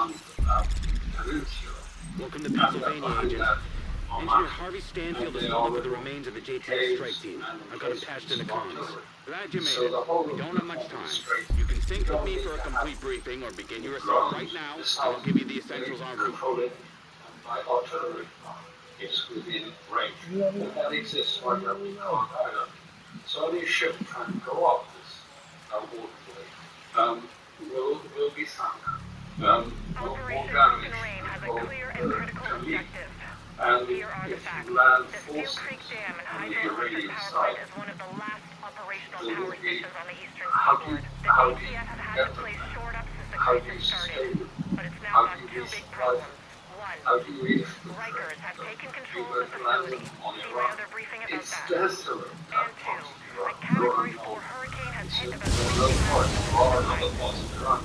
peninsula. Welcome to Pennsylvania, Agent. Engineer Harvey Stanfield is holding up with the remains of the JTF strike team. I've got him patched into comms. Glad you made it. We don't have much time. You can sync with me for a complete briefing or begin your assault right now, and I'll give you the essentials en route. By artillery. It's within range. But that exists right now. We can't either. So any ship trying to go up this waterway will be sunk. Operation Broken Lane has a clear and critical objective. And Here are the facts. The Steel Creek Dam and hydroelectric power plant is one of the last operational power stations on the eastern seaboard. The JTF have had to place short up since the crisis started, but it's now got two big problems. One, Rikers have taken control of the facility. See my other briefing about that. And two, a Category 4 hurricane has hit about 3 miles.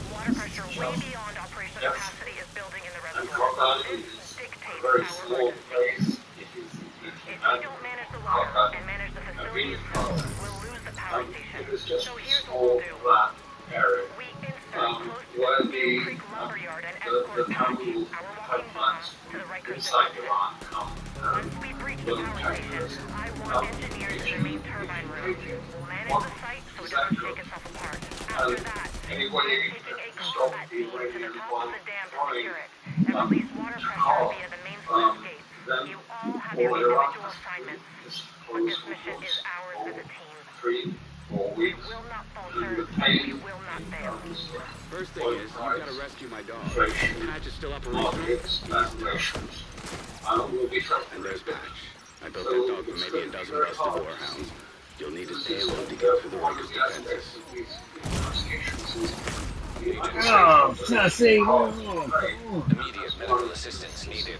Water pressure way beyond operational capacity is building in the reservoir. This dictates our orders. If we don't manage the water and manage the facility itself, we'll lose the power station. So here's what we'll do. We insert close to the Steel Creek lumberyard and escort power team, our walking bombs, to the Rikers facility. Once we breach the power station, I want engineers in the main turbine room. We'll manage the site so it doesn't take itself apart. After that, we're taking a combat team to the top of the dam to secure it and release water pressure via the main sluice gates. You all have your individual assignments, but this mission is ours as a team. 3 4 We weeks. will not falter, and we will not fail. First thing is, you've got to rescue my dog. Patch is still operational. And there's Patch. I built that dog for maybe a dozen rusted warhounds. You'll need his payload to get through the Rikers' defenses. Oh, Clancy! Immediate medical assistance needed.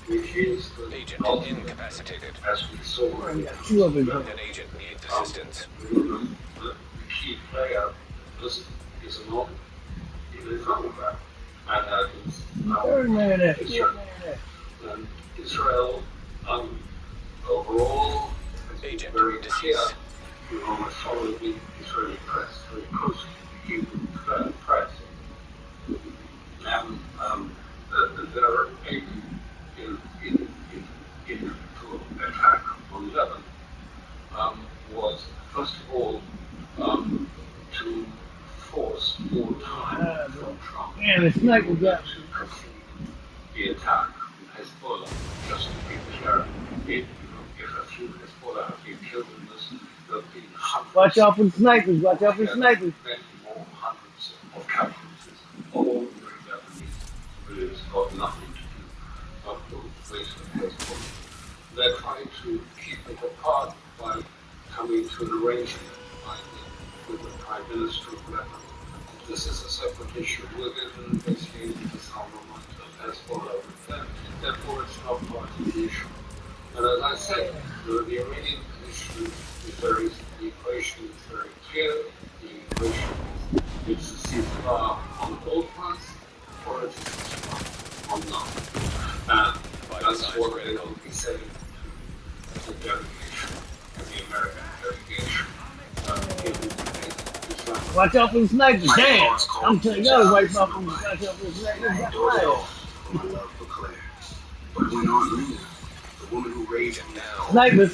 Agent incapacitated. As we saw, Two of them. An agent needs assistance. the key player is not even Democrat. And that is Third man there. Israel. And Israel, overall, has been Agent very clear. deceased. We almost followed the Israeli press very closely, the Hebrew press. And their aim to attack on Lebanon was, first of all, to force more time from Trump Man, the sniper got to complete the attack from Hezbollah, just to be clear. If a few Hezbollah have been killed in this, there have been hundreds. Watch out for the snipers. Watch out for the snipers. Many more hundreds of casualties. All the Lebanese civilians got nothing to do but to face Hezbollah. They're trying to keep it apart by coming to an arrangement with the Prime Minister of Lebanon. This is a separate issue. We're going to investigate the disarmament of Hezbollah with them. Therefore, it's not part of the issue. And as I said, the Iranian position is very, the equation is very clear. The equation is it's a ceasefire on all fronts or it's a ceasefire on none. And that's what they will be saying to the delegation, the American delegation. Watch out for the snipers. Damn! I'm telling y'all, watch out for the snipers. But it went on later. The woman who raised him down. Sniper.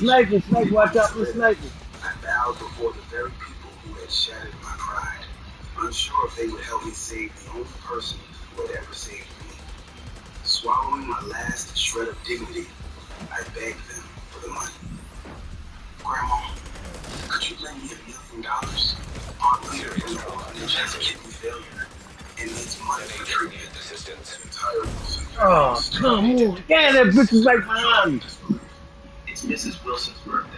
Watch out for the snipers. I bowed before the very people who had shattered my pride, unsure if they would help me save the only person who had ever saved me. Swallowing my last shred of dignity, I begged them for the money. Grandma, could you lend me $1 million? Aunt Leader has a kidney failure and needs money for treatment. Assistance. Oh, come on. Yeah, that bitch is right behind me. It's Mrs. Wilson's birthday.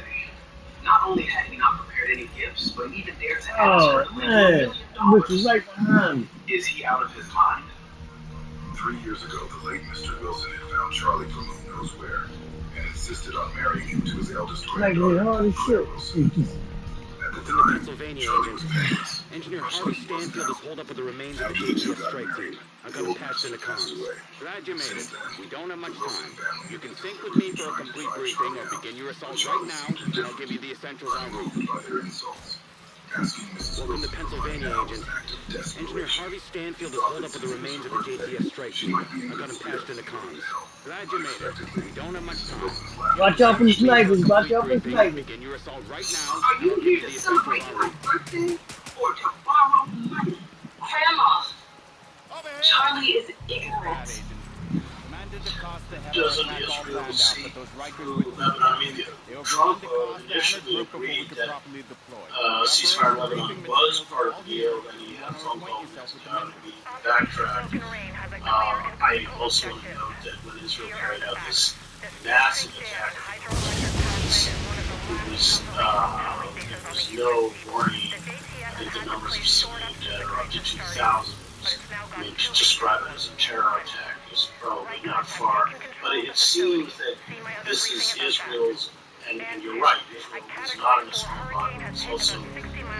Not only had he not prepared any gifts, but even dared to ask Oh, her to lend man. $1 That bitch is million. right behind me. Is he out of his mind? 3 years ago, the late Mr. Wilson had found Charlie from who knows where and insisted on marrying him to his eldest Like, granddaughter. hard as shit. At the Welcome to time, Pennsylvania, Charlie Agent. was penniless. Engineer Harvey Stanfield is holed up with the remains of the JTF strike team. I've got him patched into comms. Glad you made it. We don't have much time. You can sync with me for a complete briefing or begin your assault right now, and I'll give you the essentials en route. By their insults. Asking Mrs. Welcome to Wilson for money Pennsylvania, now was Agent. an act of Engineer desperation. Harvey Stanfield He is thought holed that up with the since it was remains her of the birthday, JTF strike she team. might be in I good got him spirits patched into and willing to comms. help. Glad you made it. We don't have much Mrs. time. Wilson's laughed. Watch out for the Request me for a snipers. Watch complete out for the briefing. snipers. Begin your assault right now, Are and you I'll give here you to the effects of celebrate our my rating. birthday or to borrow money? Grandma, Charlie is ignorant. Doesn't Israel see through Lebanon media? Trump initially agreed that ceasefire in Lebanon was part of the deal, then he had a phone call with Netanyahu and he backtracked. I also want to note that when Israel carried out this massive attack on Jerusalem, there was no warning. I think the numbers of civilian dead are up to 2,000. I mean, to describe it as a terror attack is probably not far. But it seems that this is Israel's, and you're right, Israel is not an Islamic body, but it's also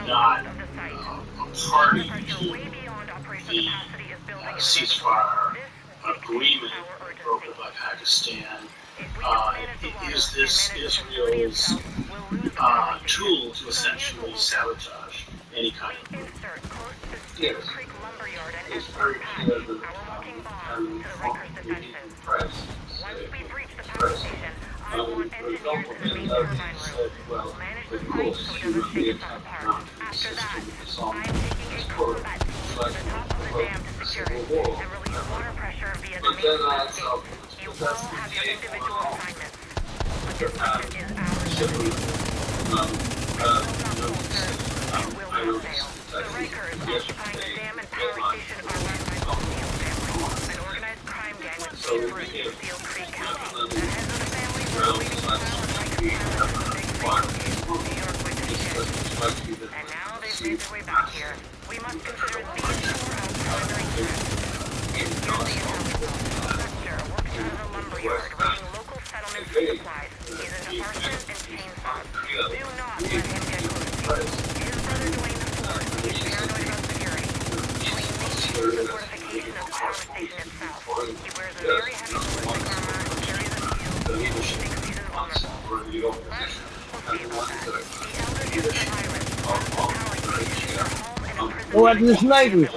not a party to the ceasefire agreement brokered by Pakistan. Is this Israel's tool to essentially sabotage any kind of agreement? Yes, it's very clear that from the press, press, for example, many others said, well, of course, you will be attacked now to the system is on its quote, like, quote, civil war. But then I thought, but that's the case for Japan, civil, I noticed that yesterday, deadline, so if Lebanon, Israel decides to be fire, it's likely that we'll see massive in the West Bank. Again, the effect is quite clear in the press. Go after the snipers.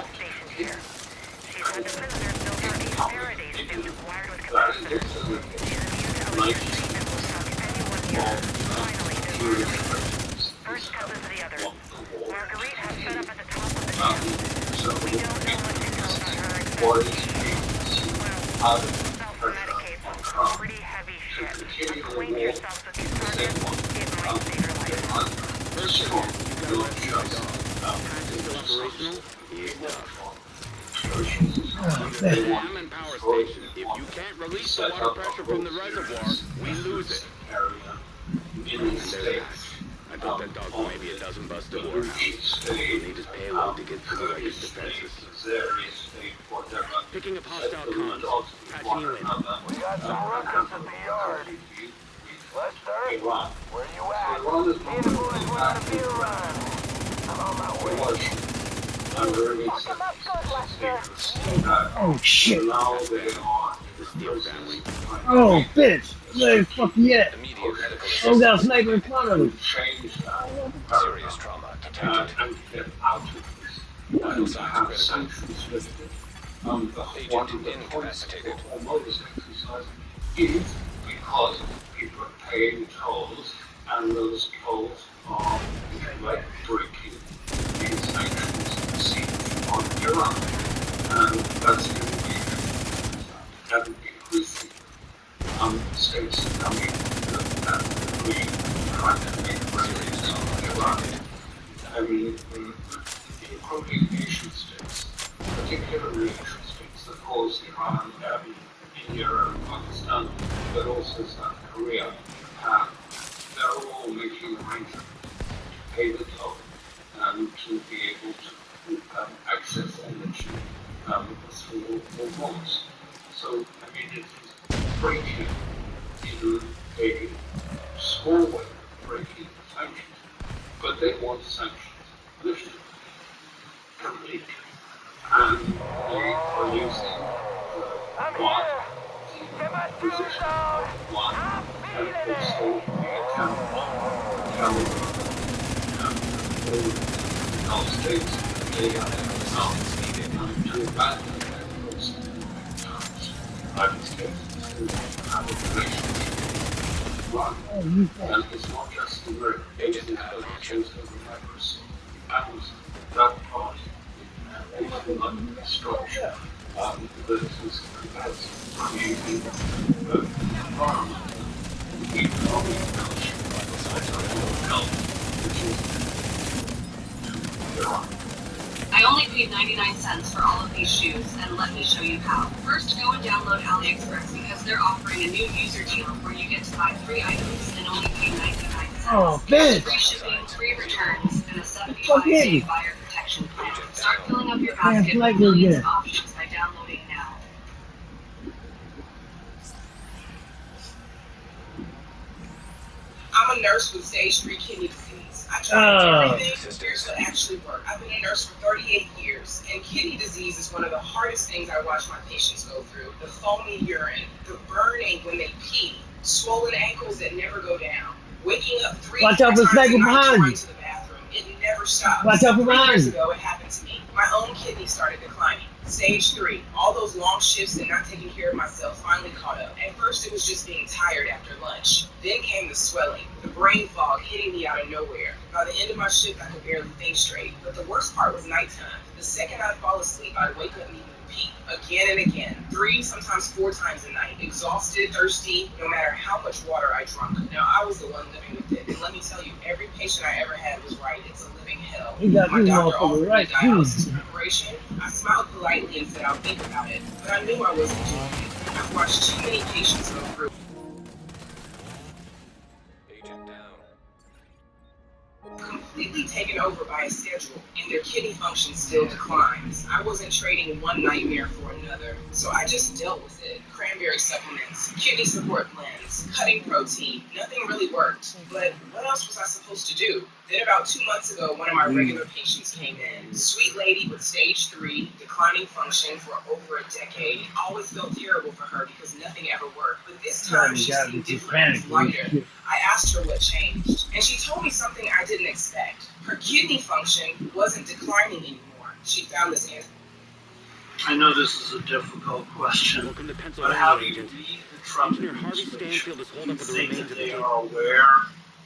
First cousins to the others. Marguerite has set up at the top of the hill. We don't know much intel about her except self-medicate pretty heavy shit. Acquaint yourselves with these targets, it might save your life. First of all, you got to shut down. Still operational? Dam and power station. If you can't release the water pressure from the reservoir, we lose it. And there's that. I bet that dog for maybe a dozen bucks to war house. We'll need his payload to get through the latest defenses. Picking up hostile comms. Patching you in. We got some ruckus at the yard. Lester, where you at? Me and the boys went on a beer run. I'm on my way. Oh shit. The Steel family. Oh bitch. Where the fuck he at? Immediate medical Oh, got a assistance. sniper in front of him. Serious trauma detected. Vital signs critical. Agent incapacitated. Is because people are paying tolls, and those tolls are, if you like, breaking the sanctions seized on Iran. And that's the only reason that increasing states coming and agree trying to make revenues on Iran. I mean, including Asian states, particularly Asian states that cause Iran, India and Pakistan, but also South Korea, they're all making arrangements to pay the toll and to be able to access energy through remotes. So, I mean, it is breaking in a small way, breaking sanctions. But they want sanctions lifted completely. And they are using one, the position of one, and also the camera, Gulf States, they are now to abandon their post United States to have a relationship with Iran. And it's not just the American bases, but it's also the Microsoft and that part is not structure that is creating the environment and the economic culture of health, which is to Iran. I only paid 99 cents for all of these shoes, and let me show you how. First, go and download AliExpress because they're offering a new user deal where you get to buy 3 items and only pay 99 cents. Oh, bitch! Free shipping, free returns, and a 75-day buyer protection plan. Start filling up your basket with millions of options by downloading now. I'm a nurse with stage 3 kidney disease. I tried everything. Here's what actually worked. I've been a nurse for 38 years, and kidney disease is one of the hardest things I watch my patients go through. The foamy urine, the burning when they pee, swollen ankles that never go down, waking up 3 times a night trying to the bathroom. It never stops. Watch out for 3 years behind ago, it happened to me. My own kidney started declining. Stage 3. All those long shifts and not taking care of myself finally caught up. At first, it was just being tired after lunch. Then came the swelling, the brain fog hitting me out of nowhere. By the end of my shift, I could barely think straight. But the worst part was nighttime. The second I'd fall asleep, I'd wake up needing to pee. Again and again. 3, sometimes 4 times a night. Exhausted, thirsty, no matter how much water I drank. Now, I was the one living with it. And let me tell you, every patient I ever had was right. It's a living hell. He got My you doctor motherfucker offered me right, too. dialysis preparation. I smiled politely and said I'll think about it. But I knew I wasn't doing it. I've watched too many patients go through. Agent down. Completely taken over by a schedule, and their kidney function still declines. I wasn't trading one nightmare for another, so I just dealt with it. Cranberry supplements, kidney support blends, cutting protein, nothing really worked. But what else was I supposed to do? Then about 2 months ago, one of my regular patients came in. Sweet lady with stage 3, declining function for over a decade. Always felt terrible for her because nothing ever worked. But this time, she seemed different, lighter. I asked her what changed, and she told me something I didn't expect. Her kidney function wasn't declining anymore. She found this answer. I know this is a difficult question, Welcome to but Pennsylvania, how do you Agent. read the Trump Engineer Harvey administration? Stanfield is Do holed you up with the think remains that of the they JT. are aware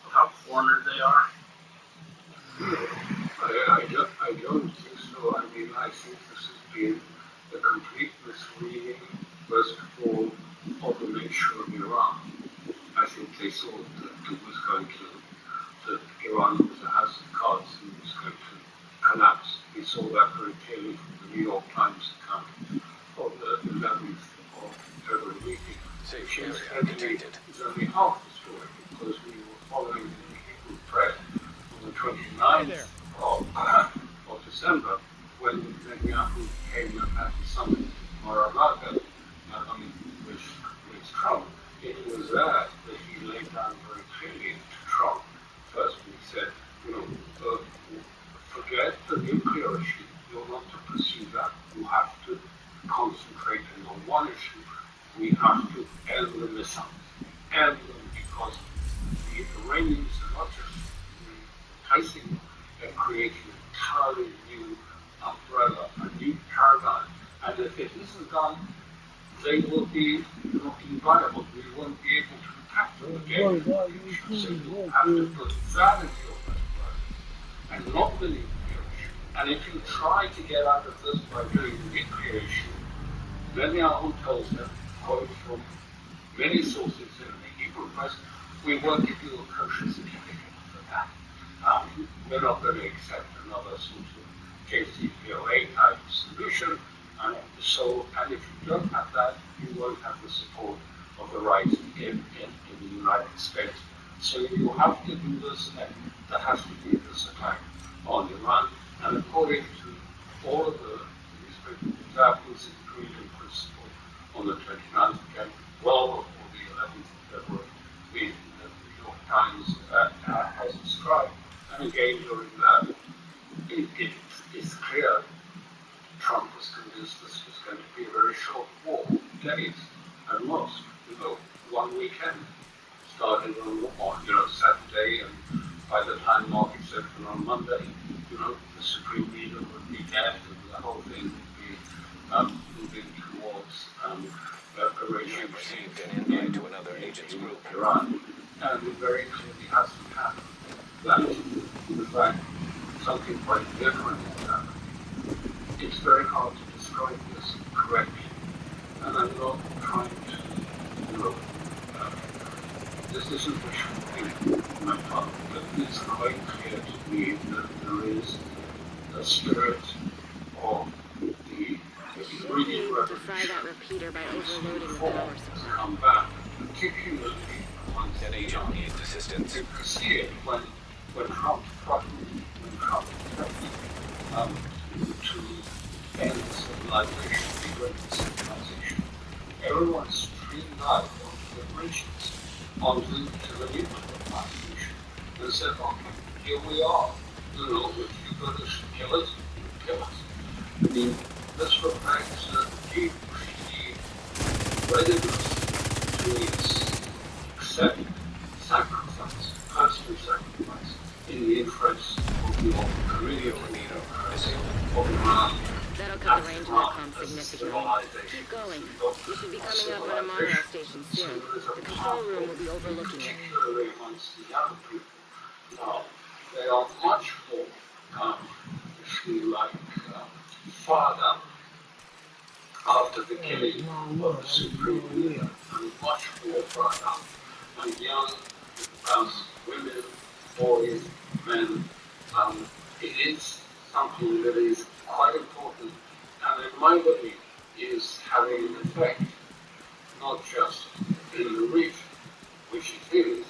of how cornered they are? I don't think so. I mean, I think this has been a complete misreading, first of all, of the nature of Iran. I think they thought that it was going to, that Iran was a house of cards and was going to collapse. We saw that very clearly from the New York Times account of the 11th of February meeting. Safe area detected. It's only half the story because we were following the Hebrew press on the 29th of December when Netanyahu came at the summit in Mar-a-Lago, with Trump. It was there that he laid down very clearly to Trump first when he said, forget the nuclear issue. You're not to pursue that. You have to concentrate on one issue. We have to end the missiles. End them because the Iranians are not just enticing, they're creating an entirely new umbrella, a new paradigm. And if it isn't done, they will be not viable. We won't be able to attack them again. So you have to put that as your first priority, and not the nuclear issue. And if you try to get out of this by doing the nuclear issue, Netanyahu tells them, quote from many sources in the Hebrew press, we won't give you a kosher certificate for that. We're not going to accept another sort of KCPOA type solution. And if you don't have that, you won't have the support of the right in the United States. So you have to do this, and there has to be this attack on Iran. And according to all of the newspapers, that was agreed in principle on the 29th, again, well before the 11th of February meeting that the New York Times has described. And again, during that, it's clear Trump was convinced this was going to be a very short war, days at most. One weekend started on Saturday, and by the time markets opened on Monday, the supreme leader would be dead, and the whole thing would be moving towards a You regime have received an change invite to another agent's in group. Iran. And it very clearly hasn't happened. That, in fact, something quite different is happening. It's very hard to describe this correctly. And I'm not trying to, this isn't a shooting on my part, but it's quite clear to me that there is a spirit of the You should be Iranian able to fry that revolution repeater by overloading the before power has supply. come back, particularly once An agent needs assistance. you can see it when Trump threatened to end civilization, begin civilization. Everyone streamed out of the regions onto the nuclear population and said, okay, here we are. If you're going to kill us, kill us. I mean, this reflects the deep readiness to accept sacrifice, personal sacrifice, in the interest of your community, of Iran. That'll cut the range of that comms significantly. Keep going. You should be coming up on a monorail station soon. The control room will be overlooking it. Particularly amongst the young people. Now, they are much more, if you like, fired after the killing of the supreme leader, and much more fired up. And young women, boys, men, it is something that is quite important, and in my belief is having an effect, not just in the region, which it is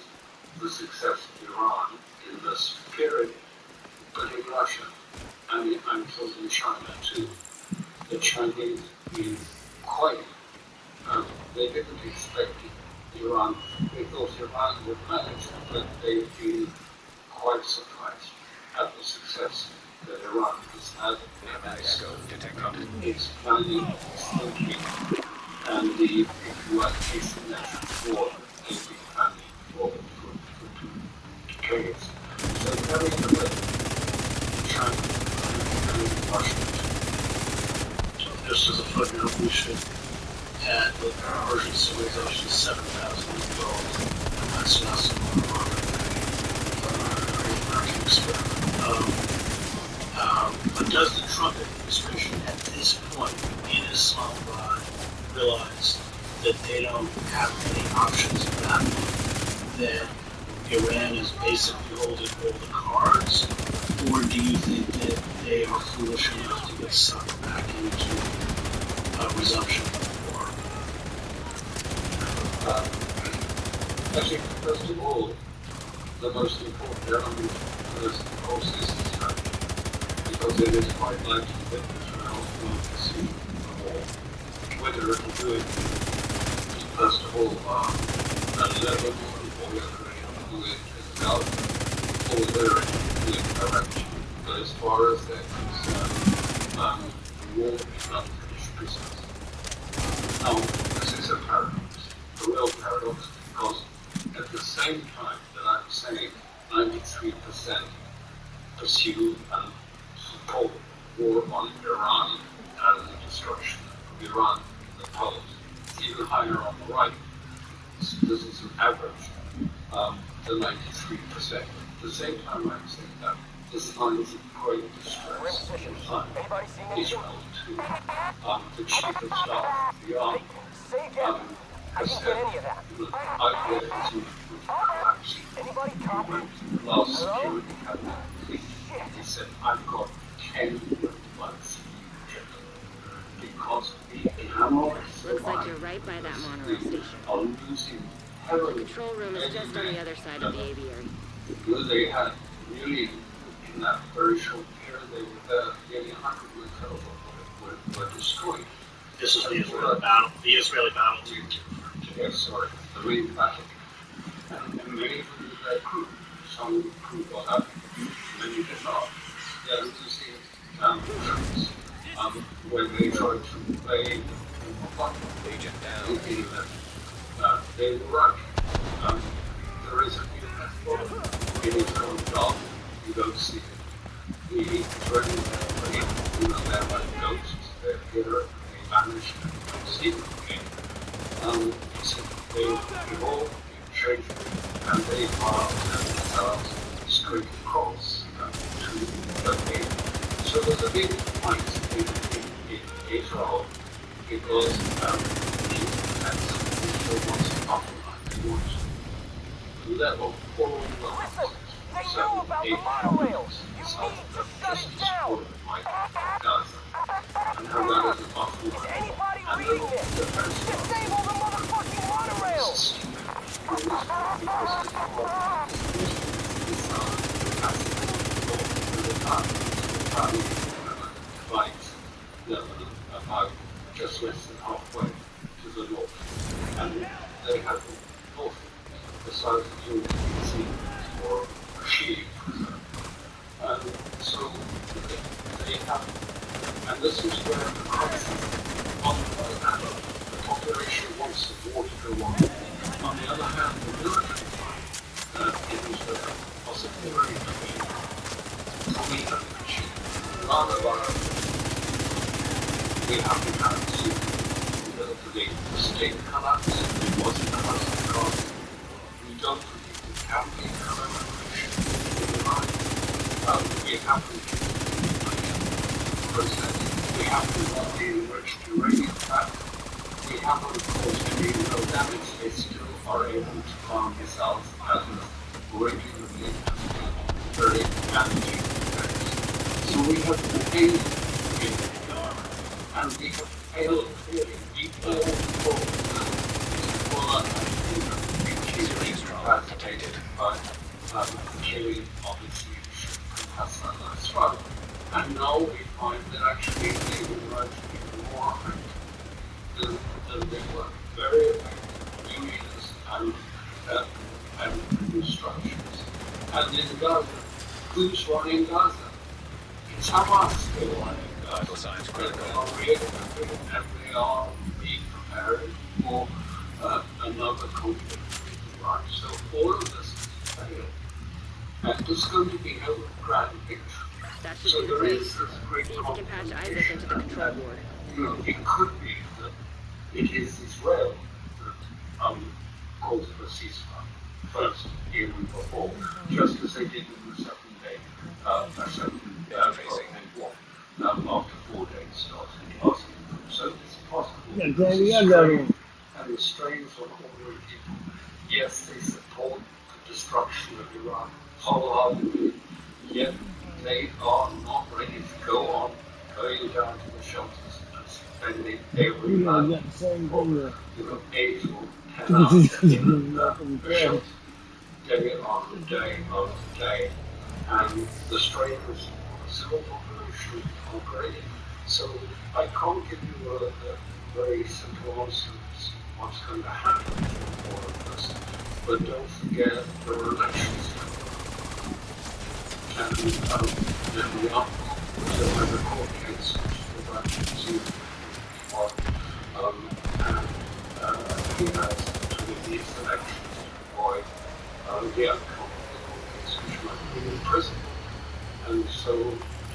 the success of Iran in this period, but in Russia, and I'm told in China too. The Chinese being quite, they didn't expect Iran, they thought Iran would manage, but they've been quite surprised at the success that Iran has had. Its planning, its thinking, and the, if you like, asymmetric war they've been planning for decades. So having the way China and Russia. So just as a footnote, we should add that Persian civilization is 7,000 years old, and that's not so long American experiment. But does the Trump administration at this point in Islamabad realize that they don't have any options at that point, that Iran is basically holding all the cards, or do you think that they are foolish enough to get sucked back into a resumption of war? I think, first of all, the most important element is, of course, is the strategy, because it is quite likely that Israel will pursue the war. Whether it will do it, first of all, at Lebanon, or whether it will do it in Gaza, or whether it will do it directly. But as far as they're concerned, the war is not finished business. Now, this is a paradox, a real paradox, because at the same time that I'm saying 93% pursue and support war on Iran and the destruction of Iran in the polls, even higher on the right. This is an average, the 93%. At the same time I'm saying that this line is a great distress in Israel to the chief of staff of the army. Has said, look, I've led a team with collapse. When last security cabinet meeting, he said, I've got 10 months because the Islamists Looks like you're right by that monorail station. are losing The heavily. control room is just on the other side of the aviary. Because they had really, in that very short period, they were there, nearly 100 hotels were destroyed. This is the Israeli battle. The Israeli battle team. Yes, sorry, the main battle. And many of them had crew. Some crew got up, many did not. They're losing troops when they tried to play Agent down. thinking that they were right. There is a new platform. It is called dark. You don't see it. the Israeli military, they're like ghosts, they appear, they vanish, and you don't see them again. So they evolve, they change, and they are themselves straight across to the name. So there's a big point in Israel because he still wants to optimize, he wants to level all the Listen, they know about the monorails. You need to shut it down. Gaza, and how that is an awful Is anybody reading this? Disable the motherfucking monorails. About just less than halfway to the north, and they have the north, the size of Europe, or Chile, and so they have, and this is where the crisis, on the one hand, the population wants the war to go on. On the other hand, the military it is the possibility to we have achieved none of our, we have been having to see the state collapse. It wasn't a house because we don't believe it can be a revolution in the mind. We have to process, we have to not be enriched uranium back. We have, of course, to be no damage. They still are able to farm missiles as regularly as very damaging effects. So we have failed in and we have failed clearly. We all incapacitated by the killing of its leadership from Hassan Nasrallah. And now we find that actually they would like to be more effective than they were. Very effective unions and instructions. And in Gaza, who's running Gaza? It's Hamas still running Gaza. Vital signs critical. They are reacting and they are being prepared for another conflict with Iran. So all of this is failed. And there's going to be no grand victory. That should So be the there place. is this great See if you can patch Isaac into the control board. You know, it could be that it is Israel that calls for a ceasefire first, even before, just as they did in the 7 day, war, after 4 days started asking them. So it's possible. Yeah, This is yeah, strange, and the strains on ordinary people. Yes, they support the destruction of Iran wholeheartedly, yet they are not ready to go on going down to the shelters and spending every night or 8 or 10 hours in the shelter, day after day after day. And the strain of the civil population are great. So I can't give you a very simple answer to what's going to happen to all of this. But don't forget the elections. And then the outcome of the court case, which is about to see and he has to these elections to avoid the outcome of the court case, which might be in prison. And so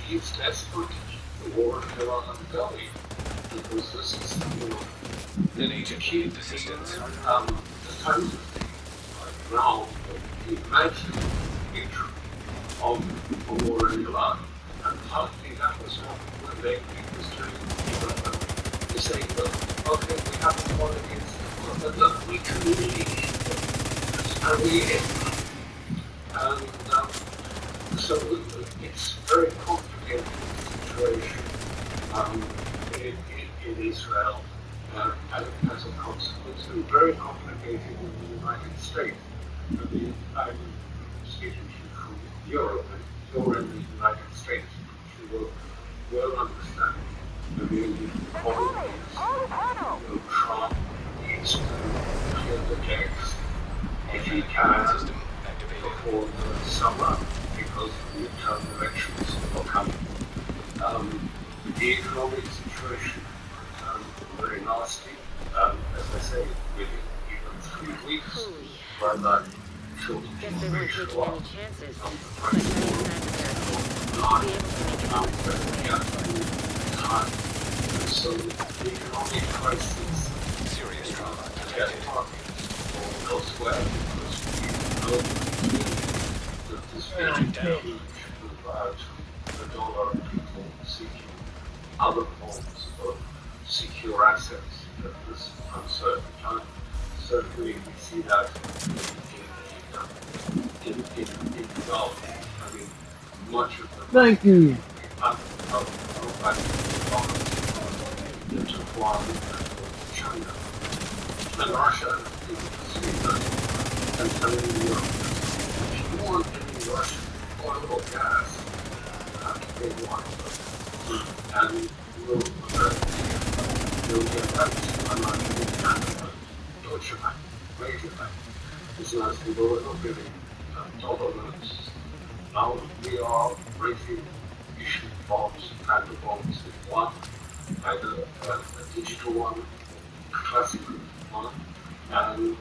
he's desperate. The war is still ongoing because this is, An agent needs assistance. the kinds of things like now, imagine the picture of the war in Iran. And partly that was what they was doing. They say, look, okay, we haven't won against them, but look, we can really hit them. And we hit them. And so it's very complicated situation in Israel as a consequence, and very complicated in the United States. I mean, I'm speaking to you from Europe, and you're in the United States, which you will understand. I mean, probably Trump needs to clear the decks if he can System activated. before the summer because the midterm elections are coming. The economic situation very nasty. As I say, within even 3 weeks, by that short Guess they weren't taking any chances. Like many times there. You'll be able to make it now work that this we way. have time. And so the economic crisis Serious trauma get detected. targeted or elsewhere because we know that this Agent very down. huge about the dollar of people seeking other forms of secure access at this uncertain time. Certainly we see that in development. I mean, much of the Thank you. into Guam and China and Russia is Sweden and telling Europe if you want any Russian oil or gas, you have to pay one. And you'll get that unlike Canada, Deutsche Bank, Major Bank. It's not as people are giving dollar notes. Now we are raising issue bonds, kind of bonds in one, either a digital one, a classical one, and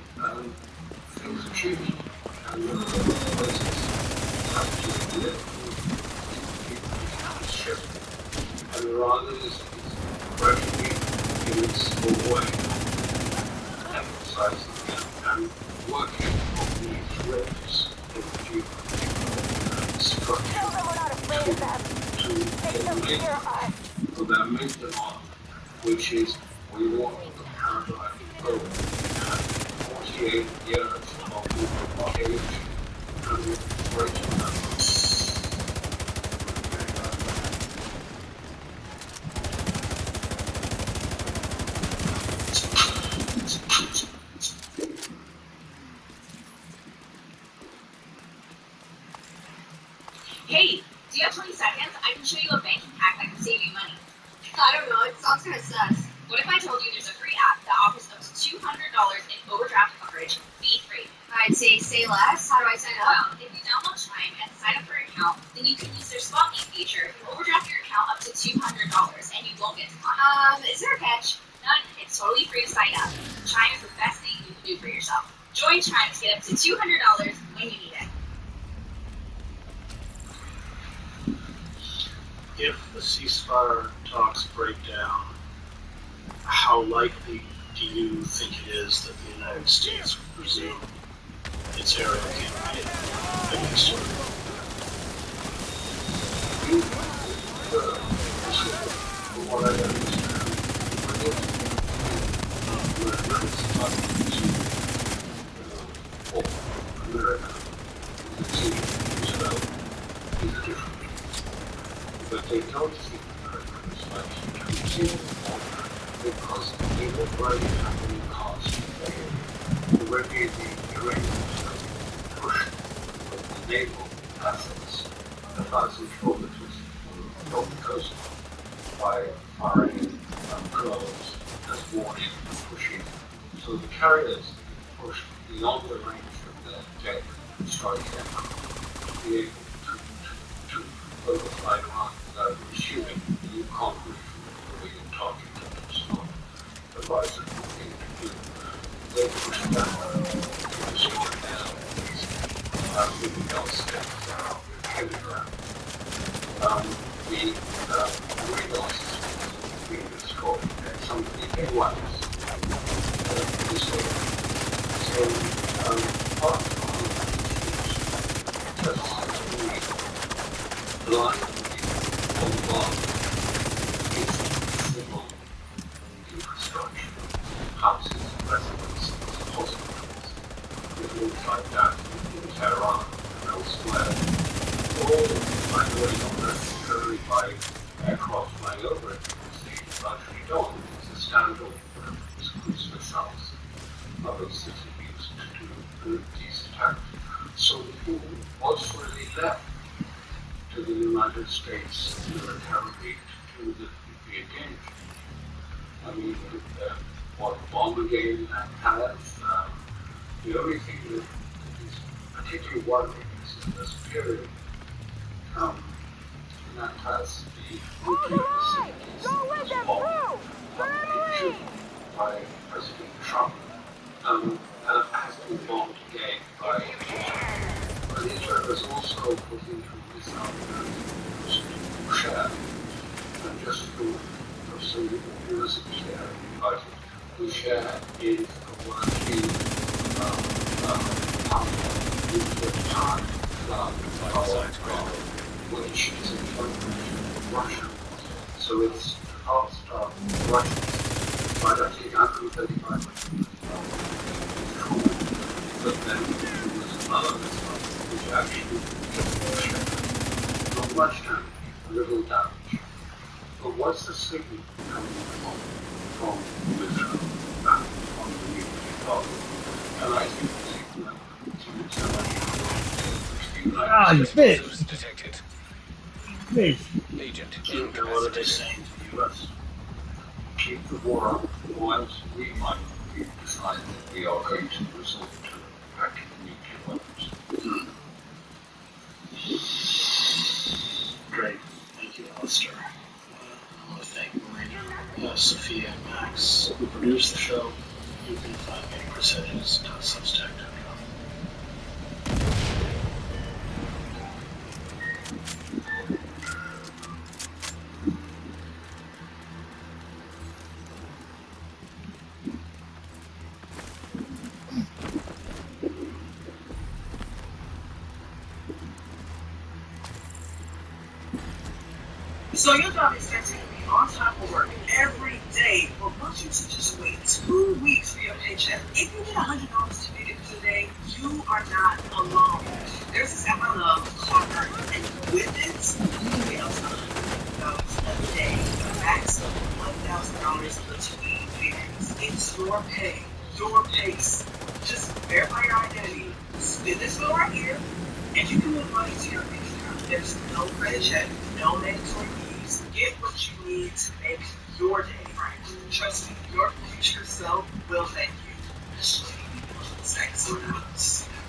things are changing. And places have to live with shift. And Iran is gradually in its own way, emphasizing and working on these roads in the structure Tell them we're not afraid of them. They don't fear us. for their main demand, which is we want the paradigm goal. 48 years of cage and breaking them. Hey, do you have 20 seconds? I can show you a banking hack that can save you money. I don't know, it sounds kind of sus. What if I told you there's a free app that offers up to $200 in overdraft coverage, fee-free? I'd say less. How do I sign up? Well, if you download Chime and sign up for an account, then you can use their spot me feature to overdraft your account up to $200 and you won't get declined. Is there a catch? None. It's totally free to sign up. Chime is the best thing you can do for yourself. Join Chime to get up to $200 when you need it. If the ceasefire talks break down, how likely do you think it is that the United States will resume its aerial campaign against Jordan? But they don't see the much because they will already have any cost. Already the Iranians have pushed the naval assets 1,000 kilometers from the coast by firing drones as warning and pushing. So the carriers push beyond the range of their jet strike aircraft to be able to overfly around without receiving. You can't reach the way you're talking to them. So the advisor thing to do. They push down to destroy their enemies. Everything else gets heavy ground. The radars being destroyed and some of the airlines destroyed. So part of the blind bombard is civil infrastructure, houses, residences, hospitals, things like that in Tehran and elsewhere. All, by the way, not necessarily by aircraft flying over it, because they actually don't. It's a standard cruise missiles. Other cities used to do these attacks. So what's really left to the United States militarily to do the engaged? I mean, what Bombardier has, the only thing that is particularly worrying is in this period, that has the nuclear facilities issued by President Trump, and has been bombed again by And Israel has also put into this argument share. And just so you can use it share, but the share is a word used time Vital signs critical. which is a translation of Russian. So it's past Russian. But I think 135 is true. But then there was another response which actually not much damage, a little damage. But what's the signal coming from Israel back on the nuclear target? And I think the signal Ah, you fish! Explosives detected. Fish! Agent And what are they incapacitated. saying to the US? keep the war up, or else we might decide that we are going to resort to practical nuclear weapons. Great. Thank you, Alistair. I want to thank Marina, Sophia, and Max, who produced the show. You can find me at chrishedges.substack.com. So your job is set to be on top of work every day, but want you to just wait 2 weeks for your paycheck. If you get $100 to make it through the day, you are not alone. There's this app I love, Clockwork, and with it, you can get up to $100 a day, a max of $1,000 between payments. It's your pay, your pace. Just verify your identity, spin this bill right here, and you can move money to your bank account. There's no credit check, no mandatory fees. Get what you need to make your day right. Trust me, your future self will thank you. Sex or not.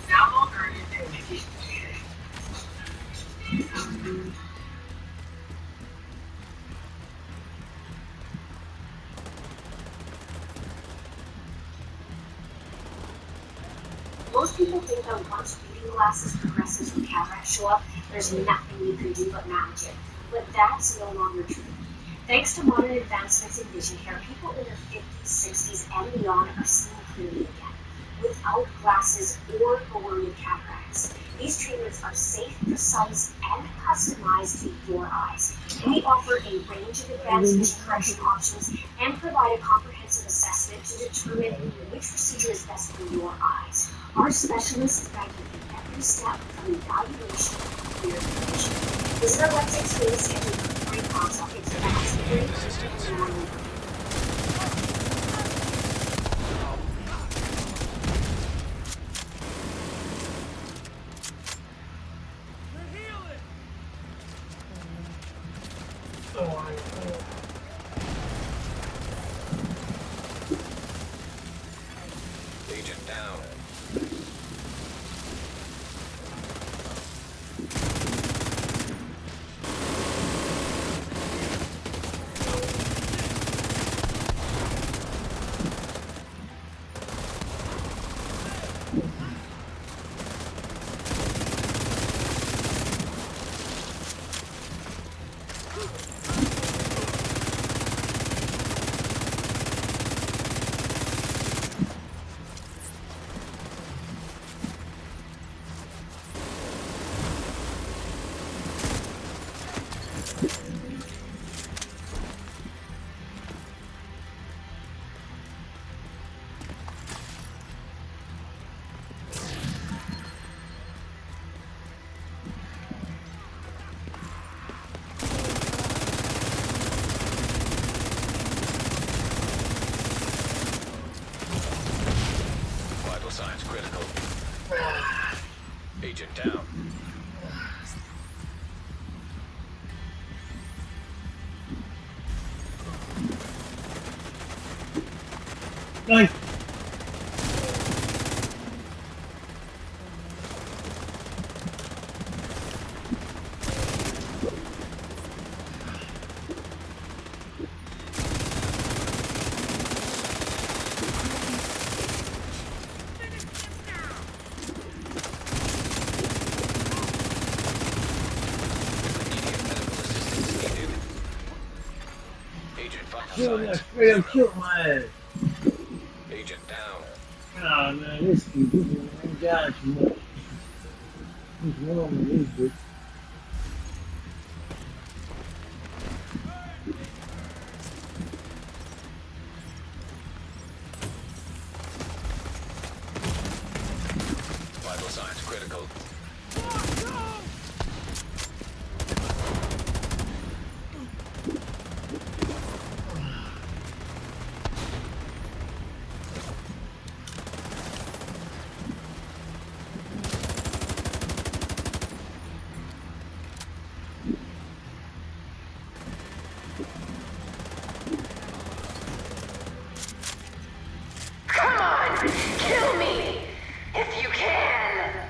Download Earn Your Day and make it payday. Most people think that once reading glasses progresses and cataracts show up, there's nothing you can do but manage it. But that's no longer true. Thanks to modern advancements in vision care, people in their 50s, 60s, and beyond are seeing clearly again, without glasses or the worry of cataracts. These treatments are safe, precise, and customized to your eyes. We offer a range of advanced vision correction options and provide a comprehensive assessment to determine which procedure is best for your eyes. Our specialists guide you through every step from evaluation to clear vision. Visit our website today to schedule a free consult. It's fast, free, Assistance. and Agent down. Vital signs critical. Agent down. Nice! killed, I signs, straight up 0. killed my ass. Agent down. Oh man, this people ain't got too much. What's wrong with this bitch? Vital signs critical. Come on! Kill me! If you can!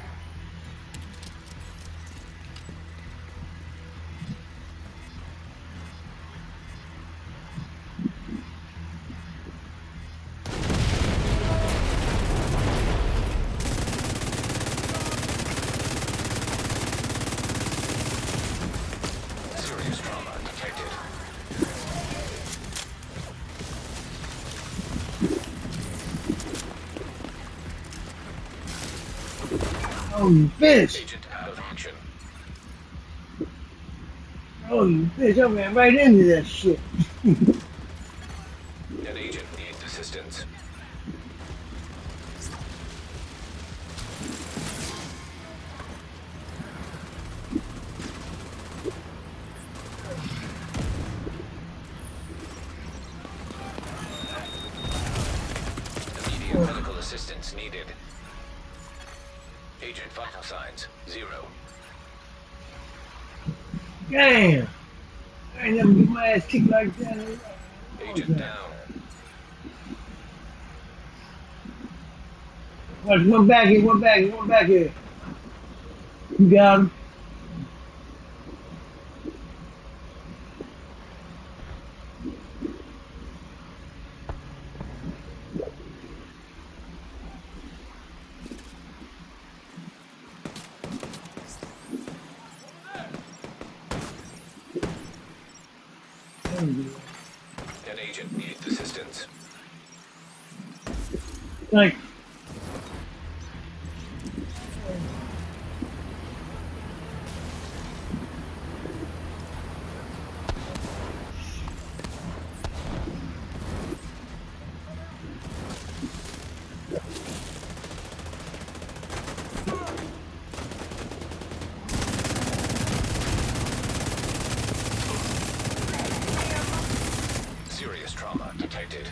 Serious trauma detected. Oh, you bitch! Agent out of action. Oh, you bitch! I ran right into that shit. An agent needs assistance. Immediate medical assistance needed. Agent vital signs, 0. Damn! I ain't never get my ass kicked like that. Agent down. Watch, one back here, one back here, one back here. You got him. An agent needs assistance. Like, Serious trauma detected.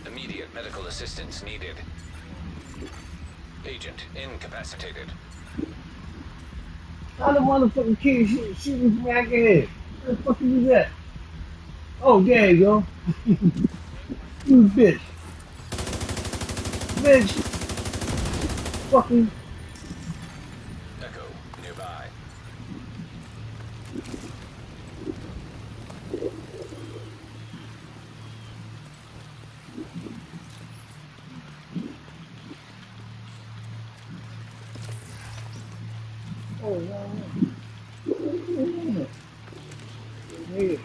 Immediate medical assistance needed. Agent incapacitated. how the motherfucking kid shooting from back here? Where the fuck was that? Oh, there you go. You bitch. Bitch. Fucking. Echo nearby. Oh, no, no. Yeah.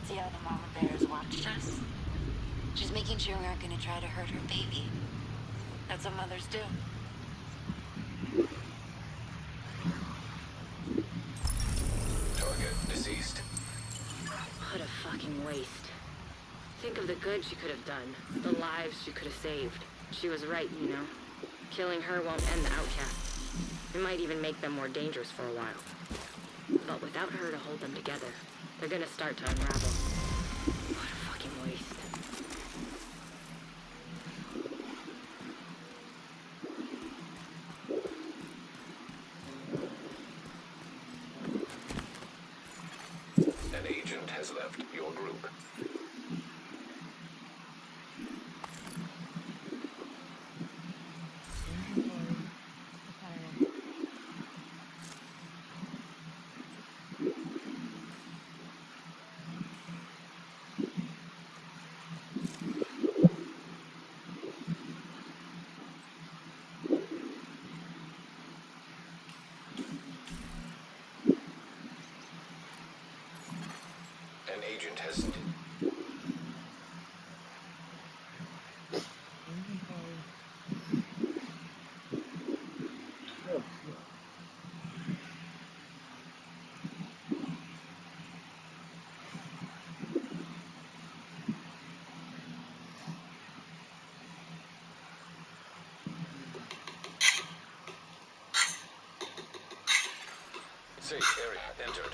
See how the mama bears watched us? She's making sure we aren't gonna try to hurt her baby. That's what mothers do. Target deceased. What a fucking waste. Think of the good she could have done, the lives she could have saved. She was right, you know. Killing her won't end the outcasts. It might even make them more dangerous for a while. But without her to hold them together, they're gonna start to unravel. What a fucking waste. Safe area entered.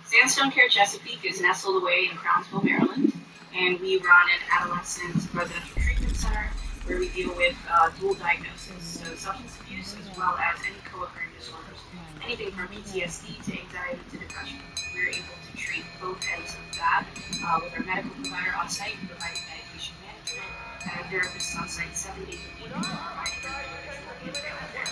Sandstone Care Chesapeake is nestled away in Crownsville, Maryland, and we run an adolescent residential treatment center where we deal with dual diagnosis, so substance abuse as well as any co-occurring disorders, anything from PTSD to anxiety to depression. We're able to treat both ends of that with our medical provider on site providing medication management and our therapists on site 7 days a week providing individual and family care.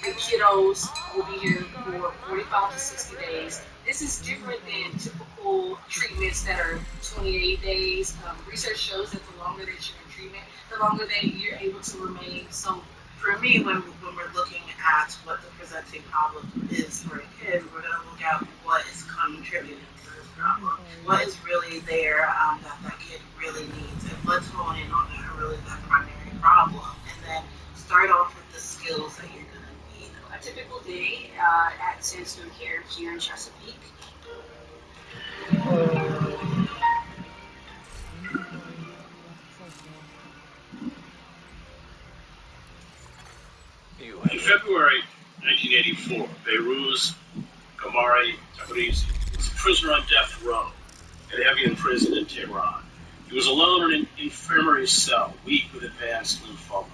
The kiddos will be here for 45 to 60 days. This is different than typical treatments that are 28 days. Research shows that the longer that you're in treatment, the longer that you're able to remain. So for me, when we're looking at what the presenting problem is for a kid, we're going to look at what is contributing to this problem. What is really there that kid really needs. And let's hone in on that primary problem. And then start off with the skills that you're going to need. A typical day at Sandstone Care here in Chesapeake. In February 1984, Behruz Gamari Tabrizi was a prisoner on death row at Evian prison in Tehran. He was alone in an infirmary cell, weak with advanced lymphoma.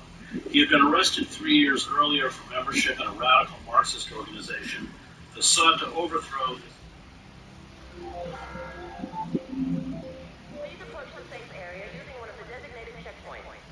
He had been arrested 3 years earlier for membership in a radical Marxist organization that sought to overthrow his... Please approach the safe area using one of the designated checkpoints.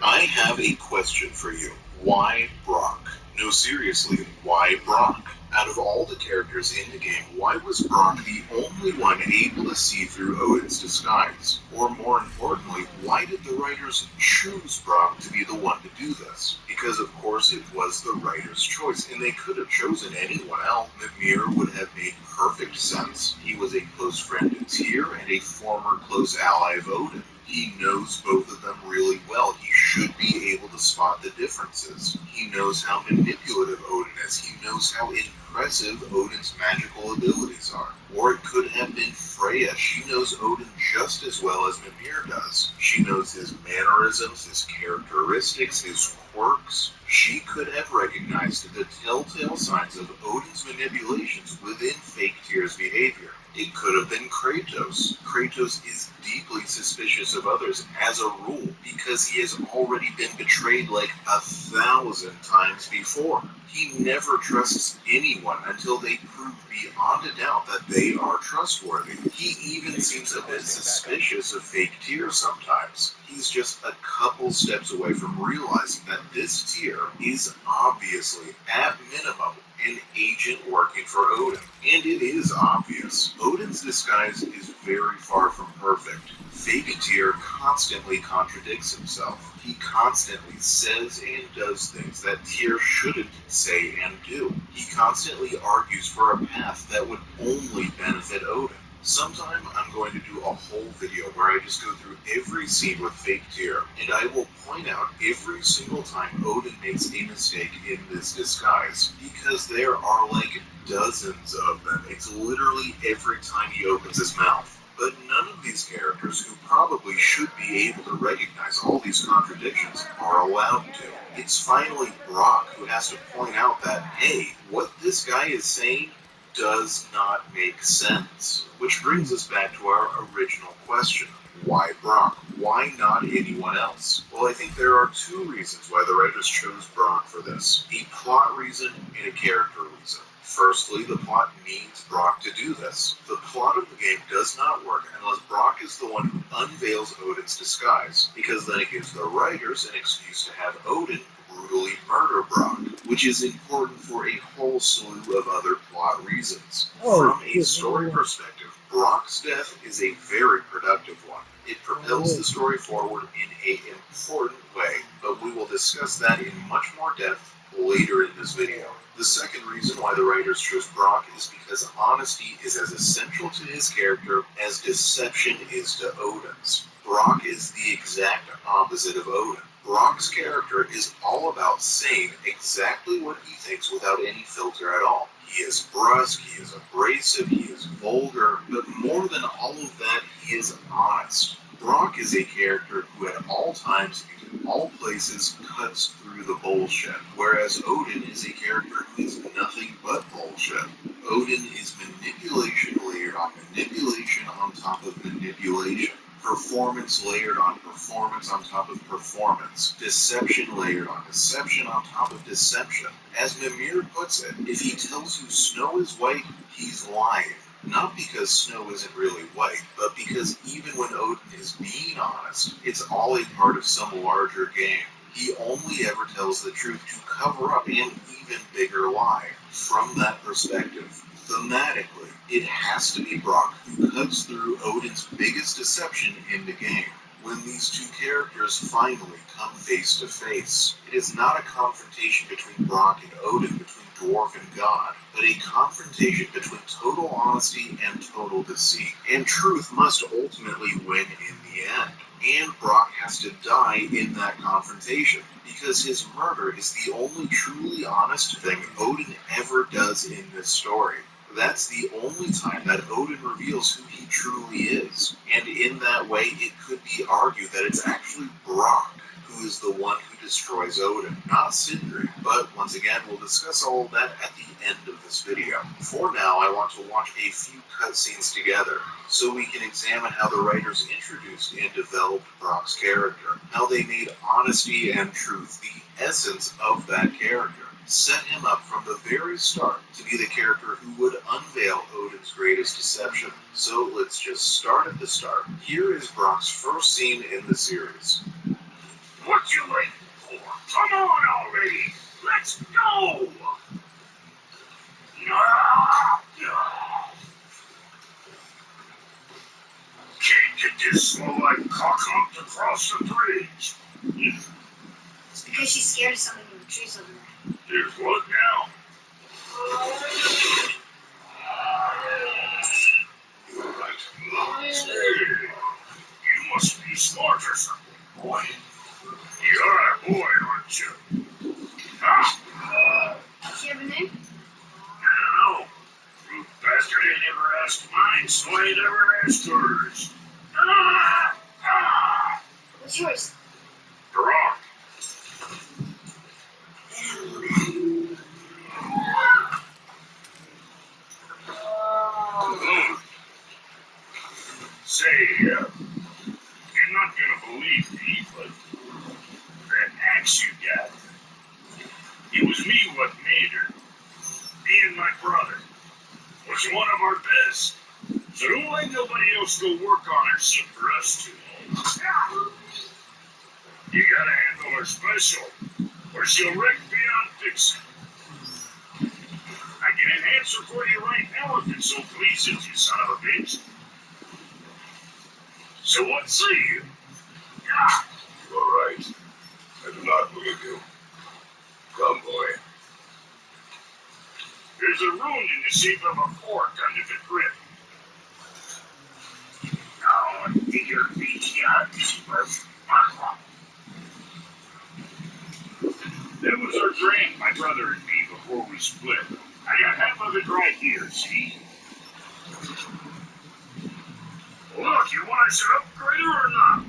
I have a question for you. Why Brock? No, seriously, why Brock? Out of all the characters in the game, why was Brock the only one able to see through Odin's disguise? Or more importantly, why did the writers choose Brock to be the one to do this? Because of course it was the writer's choice, and they could have chosen anyone else. Mimir would have made perfect sense. He was a close friend of Tyr and a former close ally of Odin. He knows both of them really well. He should be able to spot the differences. He knows how manipulative Odin is. He knows how impressive Odin's magical abilities are. Or it could have been Freya. She knows Odin just as well as Mimir does. She knows his mannerisms, his characteristics, his quirks. She could have recognized the telltale signs of Odin's manipulations within fake Tyr's behavior. It could have been Kratos. Kratos is deeply suspicious of others as a rule because he has already been betrayed like 1,000 times before. He never trusts anyone until they prove beyond a doubt that they are trustworthy. He even seems a bit suspicious of fake Tyr sometimes. He's just a couple steps away from realizing that this Tyr is obviously, at minimum, an agent working for Odin. And it is obvious. Odin's disguise is very far from perfect. Fake Tyr constantly contradicts himself. He constantly says and does things that Tyr shouldn't say and do. He constantly argues for a path that would only benefit Odin. Sometime I'm going to do a whole video where I just go through every scene with fake Tyr, and I will point out every single time Odin makes a mistake in this disguise, because there are like dozens of them. It's literally every time he opens his mouth. But none of these characters, who probably should be able to recognize all these contradictions, are allowed to. It's finally Brock who has to point out that, hey, what this guy is saying does not make sense. Which brings us back to our original question. Why Brock? Why not anyone else? Well, I think there are two reasons why the writers chose Brock for this. A plot reason and a character reason. Firstly, the plot needs Brock to do this. The plot of the game does not work unless Brock is the one who unveils Odin's disguise, because then it gives the writers an excuse to have Odin brutally murder Brock, which is important for a whole slew of other plot reasons. From a story perspective, Brock's death is a very productive one. It propels the story forward in an important way, but we will discuss that in much more depth later in this video. The second reason why the writers chose Brock is because honesty is as essential to his character as deception is to Odin's. Brock is the exact opposite of Odin. Brock's character is all about saying exactly what he thinks without any filter at all. He is brusque, he is abrasive, he is vulgar, but more than all of that, he is honest. Brock is a character who at all times and in all places cuts through the bullshit, whereas Odin is a character who is nothing but bullshit. Odin is manipulation layered on manipulation on top of manipulation. Performance layered on top of performance. Deception layered on top of deception. As Mimir puts it, if he tells you snow is white, he's lying. Not because snow isn't really white, but because even when Odin is being honest, it's all a part of some larger game. He only ever tells the truth to cover up an even bigger lie. From that perspective, thematically, it has to be Brock who cuts through Odin's biggest deception in the game. When these two characters finally come face to face, it is not a confrontation between Brock and Odin, between dwarf and god, but a confrontation between total honesty and total deceit. And truth must ultimately win in the end. And Brock has to die in that confrontation, because his murder is the only truly honest thing Odin ever does in this story. That's the only time that Odin reveals who he truly is. And in that way, it could be argued that it's actually Brock who is the one who destroys Odin, not Sindri. But once again, we'll discuss all of that at the end of this video. For now, I want to watch a few cutscenes together, so we can examine how the writers introduced and developed Brock's character, how they made honesty and truth the essence of that character. Set him up from the very start to be the character who would unveil Odin's greatest deception. So let's just start at the start. Here is Brock's first scene in the series. What you waiting for? Come on already! Let's go! Can't get this slow-like cock humped across the bridge. It's because she's scared of something in the trees over there. There's what now? You're right. Say, you must be smart or something, boy. You're a boy, aren't you? Ah! Does she have a name? I don't know. Rude bastard ain't ever asked mine, so I ain't ever asked hers. Ah! Ah! What's yours? Brock. Say, you're not gonna believe me, but that axe you got, it was me what made her. Me and my brother was one of our best. So don't let nobody else go work on her except for us two. You gotta handle her special, or she'll wreck beyond fixing. I get an answer for you right now if it so pleases you, son of a bitch. So what say you? You're right. I do not believe you. Come, boy. There's a rune in the shape of a fork under the grip. Now, figure that was our dream, my brother and me, before we split. I got half of it right here, see? Look, you want us to upgrade her or not?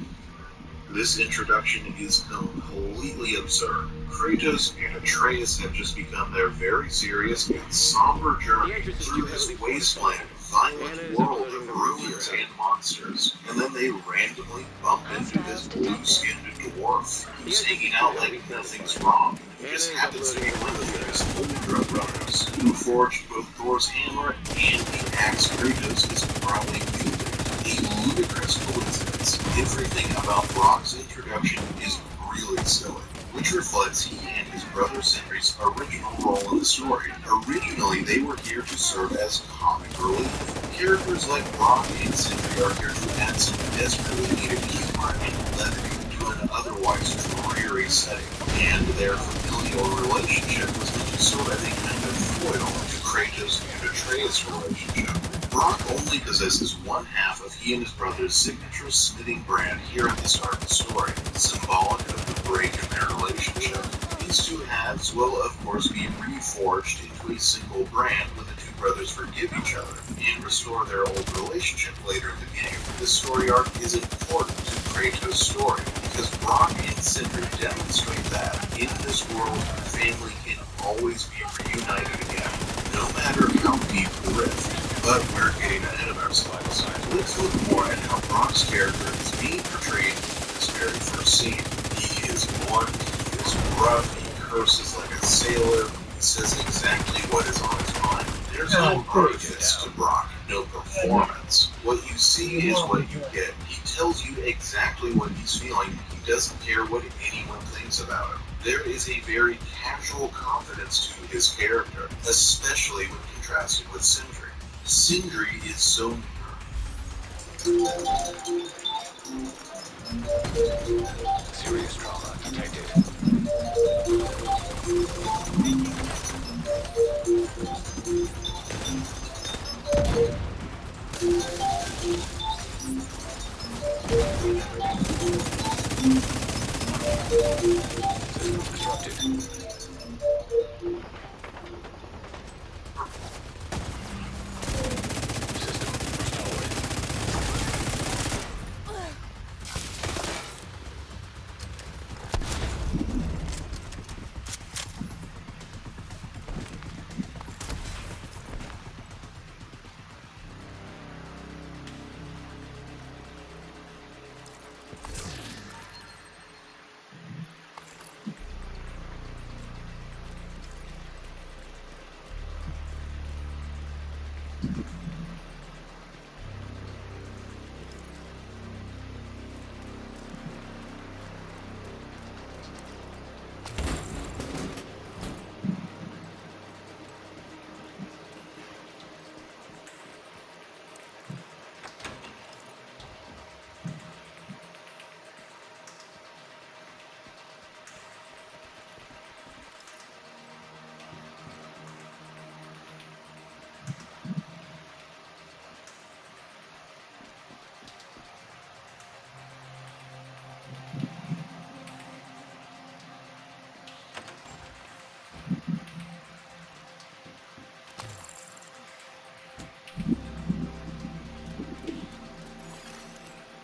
This introduction is completely absurd. Kratos and Atreus have just begun their very serious and somber journey through this wasteland, violent world of ruins and monsters. And then they randomly bump into this blue-skinned dwarf who's hanging out like nothing's wrong. Who just happens to be one of Thor's older brothers, who forged both Thor's hammer and the axe Kratos is probably wielding. A ludicrous coincidence. Everything about Brock's introduction is really silly, which reflects he and his brother Sindri's original role in the story. Originally, they were here to serve as comic relief. Characters like Brock and Sindri are here to add some desperately needed humor and levity to an otherwise dreary setting, and their familial relationship was meant to serve as a kind of foil to Kratos and Atreus' relationship. Brock only possesses one half of he and his brother's signature smithing brand here at the start of the story, symbolic of the break in their relationship. These two halves will, of course, be reforged into a single brand when the two brothers forgive each other and restore their old relationship later in the game. This story arc is important to Kratos' story because Brock and Sindri demonstrate that in this world, family can always be reunited again, no matter how deep the rift. But we're getting ahead of ourselves. Let's look more at how Brock's character is being portrayed in this very first scene. He is blunt, he is rough, he curses like a sailor, he says exactly what is on his mind. There's no artifice to Brock, no performance. What you see is what you get. He tells you exactly what he's feeling. He doesn't care what anyone thinks about him. There is a very casual confidence to his character, especially when contrasted with Sindri. Sindri is so Serious trauma detected. System disrupted. System restored.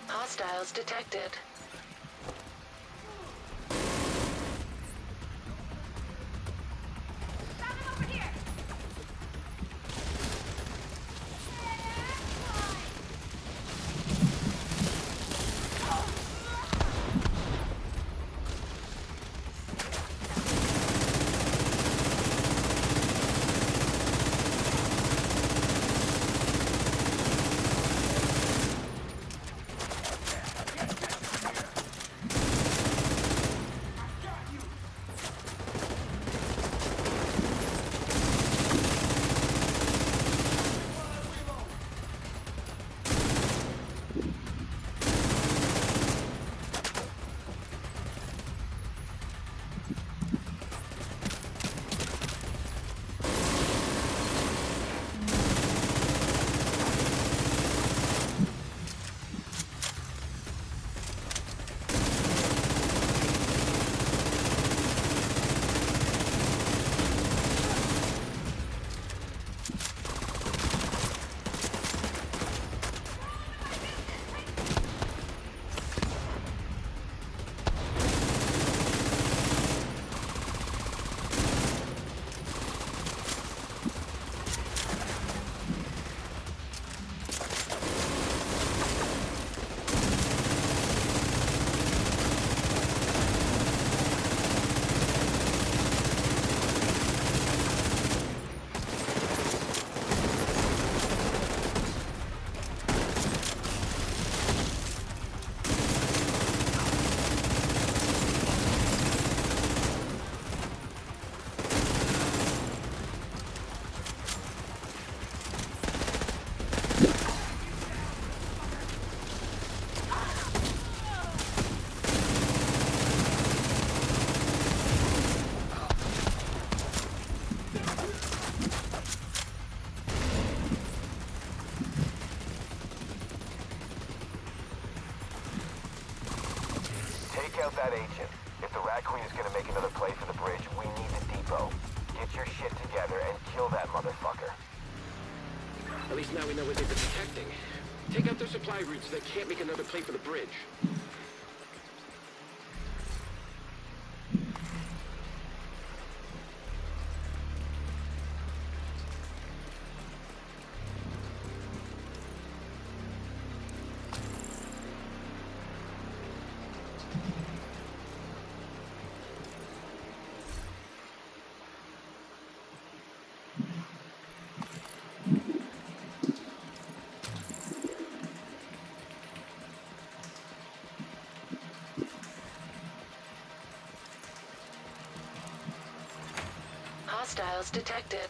Hostiles detected. play for the bridge, we need the depot. Get your shit together and kill that motherfucker. At least now we know what they've been protecting. Take out their supply routes so they can't make another play for the bridge. Hostiles detected.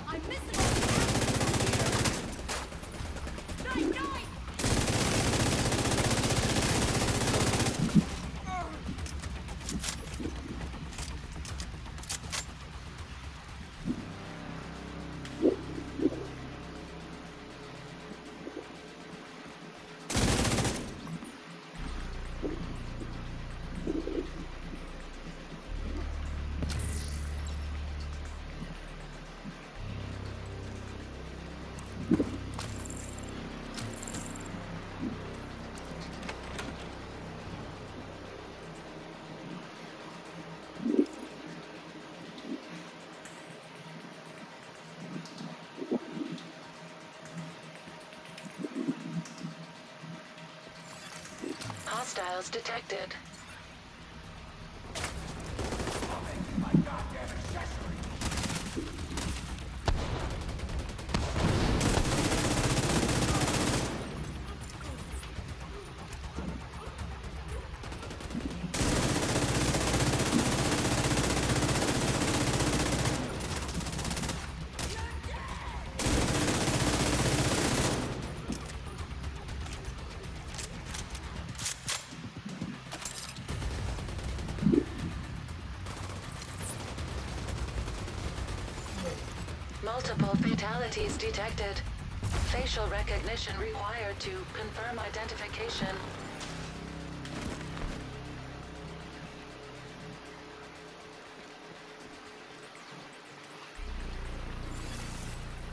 I'm missing. Nine, nine. Hostiles detected. Multiple fatalities detected. Facial recognition required to confirm identification.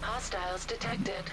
Hostiles detected.